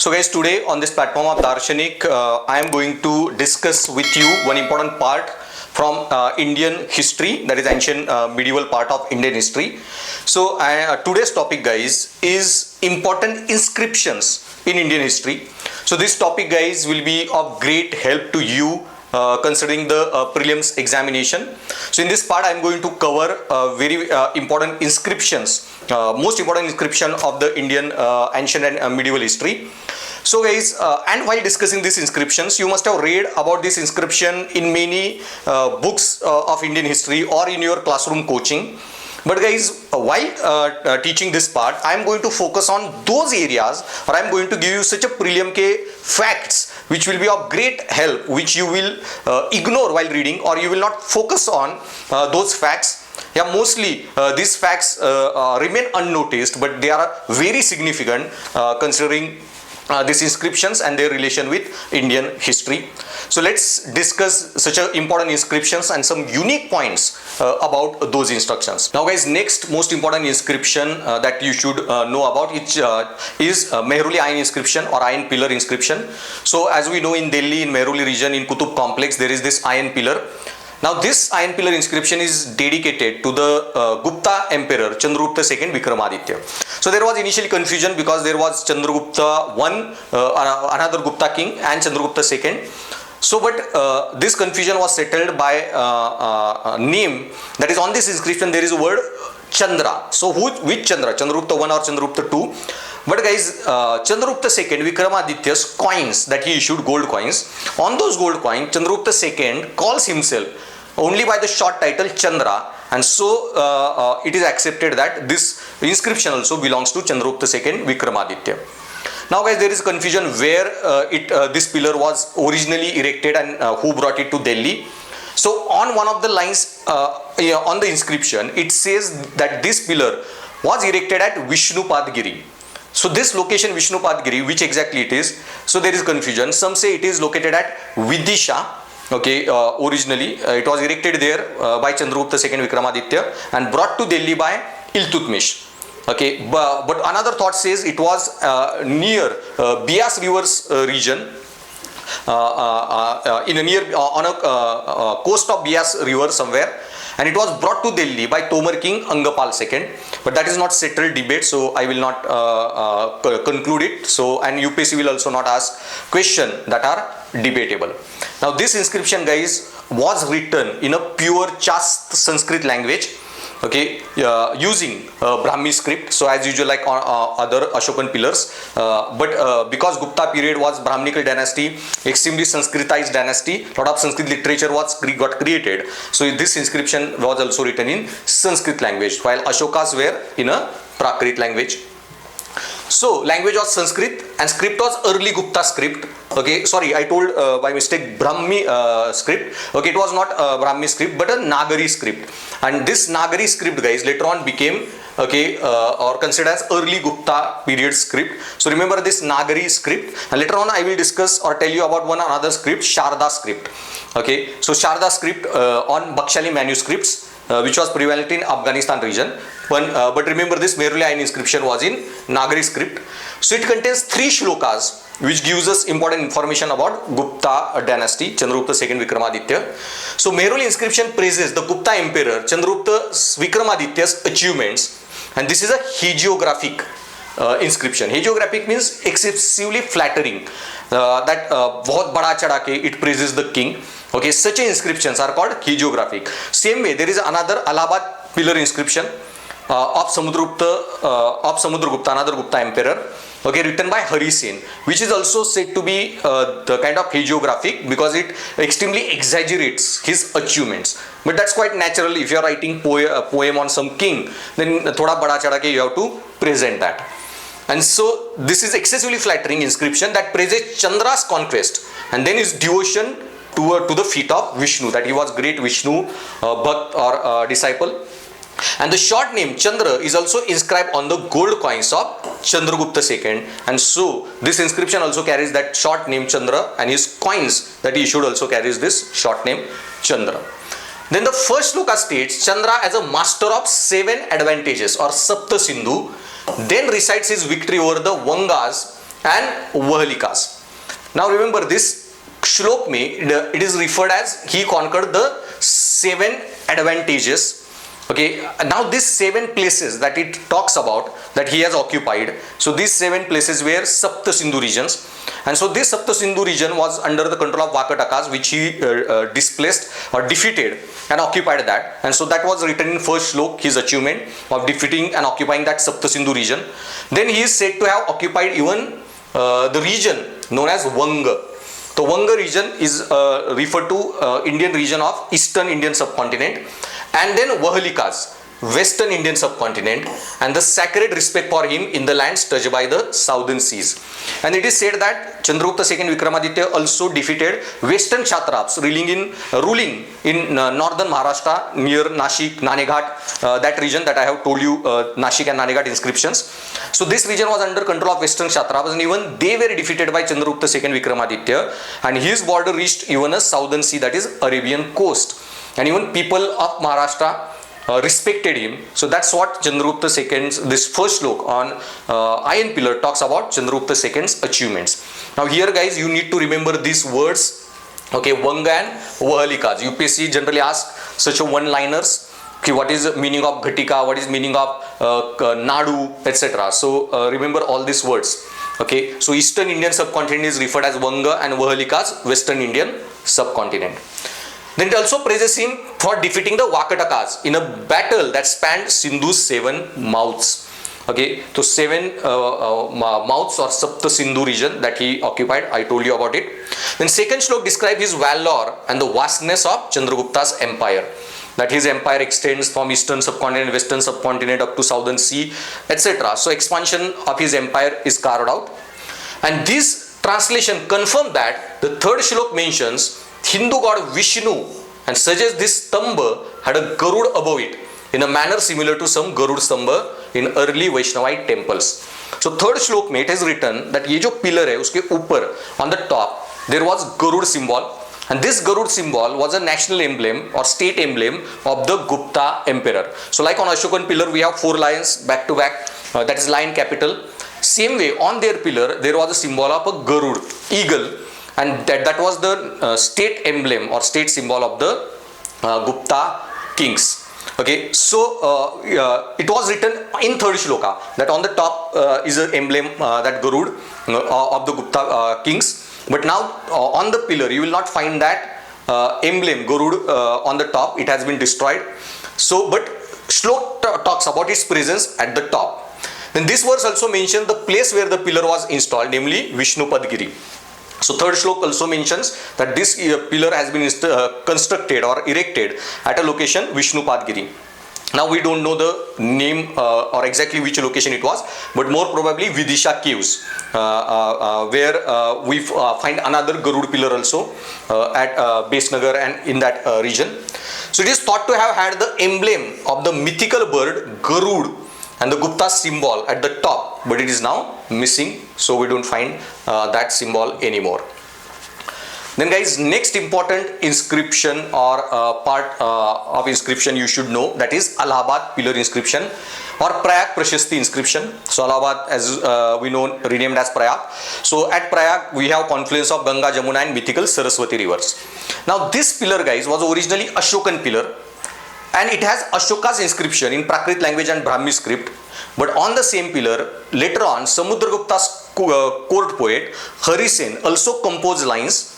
So guys, today on this platform of Darshanik, I am going to discuss with you one important part from Indian history, that is ancient medieval part of Indian history. So today's topic guys is important inscriptions in Indian history. So this topic guys will be of great help to you considering the prelims examination. So in this part I am going to cover very important inscriptions, most important inscription of the Indian ancient and medieval history. So guys, and while discussing these inscriptions, you must have read about this inscription in many books of Indian history or in your classroom coaching. But guys, while teaching this part, I am going to focus on those areas, or I am going to give you such a prelim ke facts which will be of great help, which you will ignore while reading, or you will not focus on those facts. Yeah, mostly these facts remain unnoticed, but they are very significant considering these inscriptions and their relation with Indian history. So let's discuss such a important inscriptions and some unique points about those instructions. Now guys, next most important inscription that you should know about is Mehrauli iron inscription or iron pillar inscription. So as we know, in Delhi, in Mehrauli region, in Qutub complex, there is this iron pillar. Now this iron pillar inscription is dedicated to the Gupta emperor Chandragupta II Vikramaditya. So there was initially confusion because there was Chandragupta I, another Gupta king, and Chandragupta II. So but this confusion was settled by name, that is on this inscription there is a word Chandra. So which Chandra? Chandragupta I or Chandragupta II? But guys, Chandragupta II Vikramaditya's coins that he issued, gold coins, on those gold coins Chandragupta II calls himself only by the short title Chandra, and so it is accepted that this inscription also belongs to Chandragupta II Vikramaditya. Now guys, there is confusion where this pillar was originally erected and who brought it to Delhi. So on one of the lines on the inscription, it says that this pillar was erected at Vishnupadgiri. So this location Vishnupadgiri, which exactly it is, so there is confusion. Some say it is located at Vidisha. Okay, originally it was erected there by Chandragupta II Vikramaditya and brought to Delhi by Iltutmish. Okay, but another thought says it was near Bias River's region, in a near on a coast of Bias River somewhere, and it was brought to Delhi by Tomar King Angapal II. But that is not settled debate, so I will not conclude it. So, and UPSC will also not ask questions that are debatable. Now this inscription guys was written in a pure Chast Sanskrit language, okay, using Brahmi script. So as usual, like other Ashokan pillars, but because Gupta period was Brahminical dynasty, extremely Sanskritized dynasty, lot of Sanskrit literature got created. So this inscription was also written in Sanskrit language, while Ashokas were in a Prakrit language. So language was Sanskrit and script was early Gupta script. Okay, sorry, I told by mistake Brahmi script. Okay, it was not Brahmi script but a Nagari script, and this Nagari script guys later on became or considered as early Gupta period script. So remember this Nagari script, and later on I will discuss or tell you about one another script, Sharda script. Okay, so Sharda script on Bakshali manuscripts, which was prevalent in Afghanistan region. But remember this Mehrauli iron inscription was in Nagari script. So it contains 3 shlokas which gives us important information about Gupta dynasty, Chandragupta II Vikramaditya. So Mehrauli inscription praises the Gupta emperor Chandragupta Vikramaditya's achievements, and this is a hagiographic inscription. Hagiographic means excessively flattering, that bahut bada chada ke it praises the king. Okay, such inscriptions are called hagiographic. Same way there is another Allhabad pillar inscription of Samudragupta, another Gupta emperor, okay, written by Hari Sen, which is also said to be the kind of hagiographic because it extremely exaggerates his achievements. But that's quite natural. If you are writing a poem on some king, then thoda bada chada ke you have to present that. And so this is excessively flattering inscription that praises Chandra's conquest and then his devotion to the feet of Vishnu, that he was great Vishnu Bhakt or disciple. And the short name Chandra is also inscribed on the gold coins of Chandragupta II, and so this inscription also carries that short name Chandra, and his coins that he issued also carries this short name Chandra. Then the first shloka states Chandra as a master of 7 advantages or Sapta Sindhu, then recites his victory over the Vangas and Vahalikas. Now remember this shlok it is referred as he conquered the 7 advantages. Okay, now these 7 places that it talks about that he has occupied, so these 7 places were Sapta Sindhu regions, and so this Sapta Sindhu region was under the control of Vakatakas, which he displaced or defeated and occupied that, and so that was written in first shlok, his achievement of defeating and occupying that Sapta Sindhu region. Then he is said to have occupied even the region known as Vanga. The Vanga region is referred to Indian region of Eastern Indian subcontinent, and then Vahalikas, Western Indian subcontinent, and the sacred respect for him in the lands touched by the southern seas. And it is said that Chandragupta II Vikramaditya also defeated Western Kshatraps ruling in northern Maharashtra near Nashik, Naneghat, that region that I have told you, Nashik and Naneghat inscriptions. So this region was under control of Western Kshatrapas, and even they were defeated by Chandragupta II Vikramaditya, and his border reached even a southern sea, that is Arabian coast, and even people of Maharashtra respected him. So that's what Chandragupta II's, this first shlok on Iron Pillar talks about Chandragupta II's achievements. Now here guys, you need to remember these words, okay, Vanga and Vahalikas. UPSC generally asks such a one-liners. Okay, what is the meaning of Ghatika, what is meaning of Nadu, etc. So remember all these words. Okay, so Eastern Indian subcontinent is referred as Vanga and Vahalikas, Western Indian subcontinent. Then it also praises him for defeating the Vakatakas in a battle that spanned Sindhu's 7 mouths. Okay, so 7 mouths or Sapta Sindhu region that he occupied, I told you about it. Then second shlok describes his valor and the vastness of Chandragupta's empire. That his empire extends from eastern subcontinent, western subcontinent up to southern sea, etc. So expansion of his empire is carved out. And this translation confirms that the third shlok mentions Hindu god Vishnu and suggests this stamba had a Garud above it in a manner similar to some Garud stamba in early Vaishnavite temples. So third shlok में it is written that ये जो pillar है उसके ऊपर on the top there was Garud symbol, and this Garud symbol was a national emblem or state emblem of the Gupta emperor. So like on Ashokan pillar we have 4 lions back to back, that is lion capital. Same way on their pillar there was a symbol of a Garud, eagle, and that was the state emblem or state symbol of the Gupta kings. Okay, so it was written in third shloka that on the top is an emblem, that Garud of the Gupta kings, but now on the pillar you will not find that emblem Garud on the top, it has been destroyed. So but shlok talks about its presence at the top. Then this verse also mentions the place where the pillar was installed, namely Vishnu Padgiri. So third shlok also mentions that this pillar has been constructed or erected at a location Vishnu Padgiri. Now we don't know the name or exactly which location it was, but more probably Vidisha caves, where we find another Garud pillar also at Besnagar and in that region. So it is thought to have had the emblem of the mythical bird Garud and the Gupta symbol at the top, but it is now missing, so we don't find that symbol anymore. Then guys, next important inscription or part of inscription you should know, that is Allhabad pillar inscription or Prayag Prashasti inscription. So Allhabad, as we know, renamed as Prayag. So at Prayag we have confluence of Ganga, Jamuna and mythical Saraswati rivers. Now this pillar guys was originally Ashokan pillar, and it has Ashoka's inscription in Prakrit language and Brahmi script. But on the same pillar, later on, Samudragupta's court poet Harisen also composed lines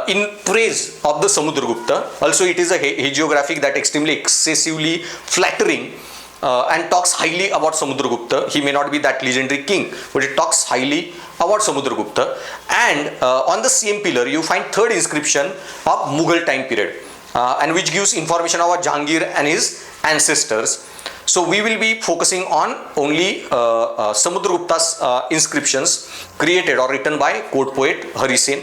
in praise of the Samudragupta. Also, it is a hagiographic that extremely excessively flattering and talks highly about Samudragupta. He may not be that legendary king, but it talks highly about Samudragupta. And on the same pillar, you find third inscription of Mughal time period, and which gives information about Jahangir and his ancestors. So we will be focusing on only Samudragupta's inscriptions created or written by court poet Harisen.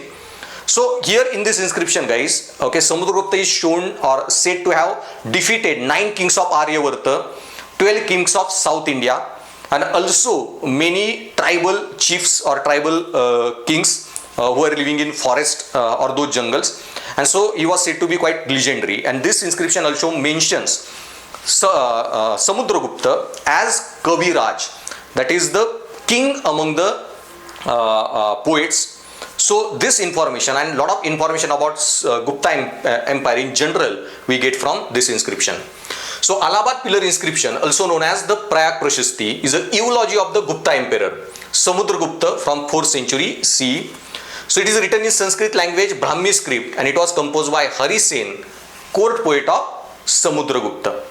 So here in this inscription guys, okay, Samudragupta is shown or said to have defeated 9 kings of Aryavarta, 12 kings of South India, and also many tribal chiefs or tribal kings who are living in forest or those jungles. And so he was said to be quite legendary. And this inscription also mentions Samudragupta as Kaviraj, that is the king among the poets. So this information and lot of information about Gupta Empire in general we get from this inscription. So Allhabad pillar inscription, also known as the Prayag Prashasti, is a eulogy of the Gupta Emperor Samudragupta from 4th century CE. So it is written in Sanskrit language, Brahmi script, and it was composed by Hari Sen, court poet of Samudragupta.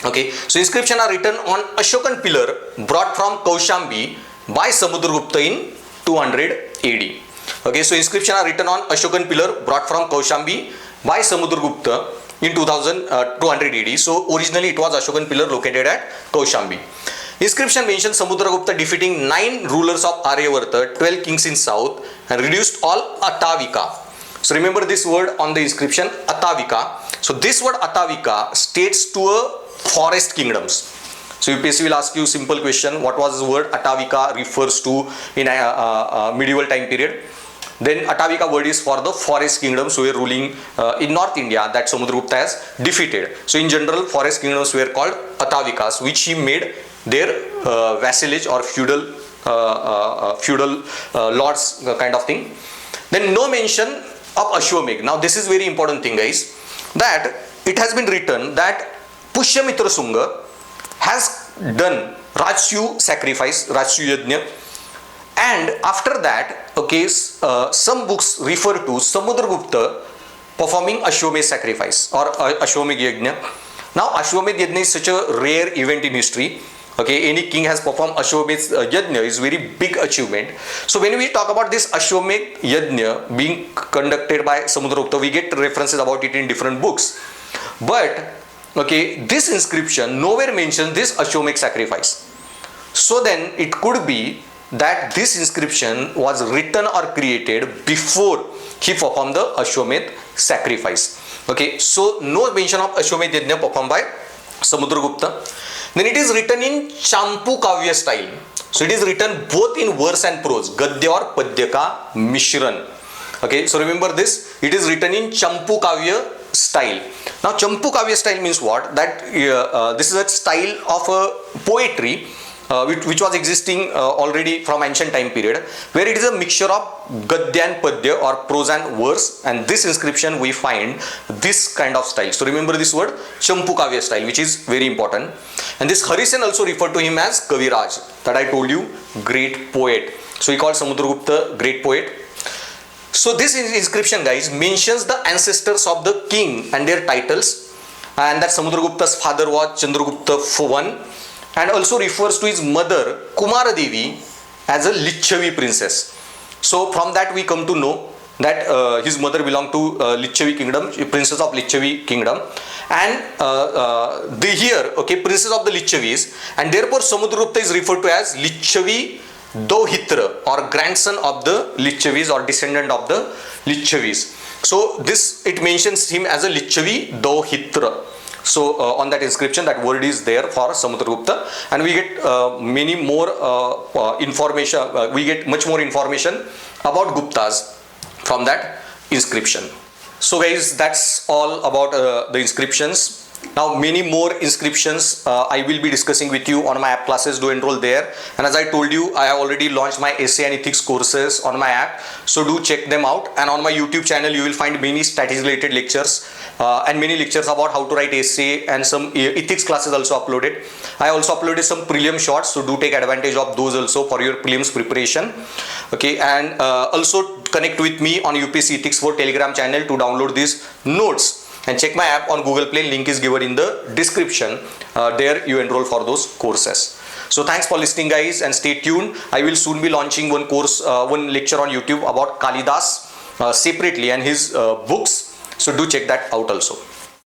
Okay, so inscriptions are written on Ashokan pillar brought from Kaushambi by Samudragupta in 200 AD. Okay, so inscriptions are written on Ashokan pillar brought from Kaushambi by Samudragupta in 200 AD. So originally it was Ashokan pillar located at Kaushambi. Inscription mentions Samudragupta defeating 9 rulers of Aryavarta, 12 kings in south, and reduced all Atavika. So remember this word on the inscription, Atavika. So this word Atavika states to a forest kingdoms. So UPSC will ask you simple question, what was the word Atavika refers to in a medieval time period. Then Atavika word is for the forest kingdoms who were ruling in North India that Samudragupta has defeated. So in general forest kingdoms were called Atavikas, which he made their vassalage or feudal lords kind of thing. Then no mention of Ashwamedh. Now this is very important thing, guys, that it has been written that Pushyamitra Sunga has done Rajsu sacrifice, Rajsu Yajna, and after that, okay, some books refer to Samudragupta performing Ashwamedh sacrifice or Ashwamedh Yajna. Now Ashwamedh Yajna is such a rare event in history. Okay, any king has performed Ashwamedh Yajna is very big achievement. So when we talk about this Ashwamedh Yajna being conducted by Samudragupta, we get references about it in different books. But okay, this inscription nowhere mentions this Ashwamedh sacrifice. So then it could be that this inscription was written or created before he performed the Ashwamedh sacrifice. Okay, so no mention of Ashwamedh Yajna performed by Samudragupta. Then it is written in Champu Kavya style. So it is written both in verse and prose, Gadya or Padya ka Mishran. Okay, so remember this, it is written in Champu Kavya style. Now Champu Kavya style means what? That this is a style of a poetry which was existing already from ancient time period, where it is a mixture of Gadya and Padya or prose and verse, and this inscription we find this kind of style. So remember this word Champu Kavya style, which is very important. And this Hari Sen also referred to him as Kaviraj, that I told you, great poet. So he called Samudragupta great poet. So this inscription, guys, mentions the ancestors of the king and their titles, and that Samudragupta's father was Chandragupta I, and also refers to his mother Kumara Devi as a Lichavi princess. So from that we come to know that his mother belonged to Lichavi kingdom, princess of Lichavi kingdom, and princess of the Lichavis, and therefore Samudragupta is referred to as Lichavi Dohitra, or grandson of the Lichavis or descendant of the Lichavis. So this, it mentions him as a Lichavi Dohitra. So on that inscription, that word is there for Samudragupta, and we get many more information, we get much more information about Guptas from that inscription. So guys, that's all about the inscriptions. Now many more inscriptions I will be discussing with you on my app classes. Do enroll there, and as I told you, I have already launched my essay and ethics courses on my app, so do check them out. And on my YouTube channel you will find many statistics related lectures and many lectures about how to write essay, and some ethics classes also uploaded. I also uploaded some prelim shorts, so do take advantage of those also for your prelims preparation. Okay, and also connect with me on UPSC Ethics for Telegram channel to download these notes, and check my app on Google Play. Link is given in the description. There you enroll for those courses. So thanks for listening, guys, and stay tuned. I will soon be launching one course, one lecture on YouTube about KALIDASA separately and his books. So do check that out also.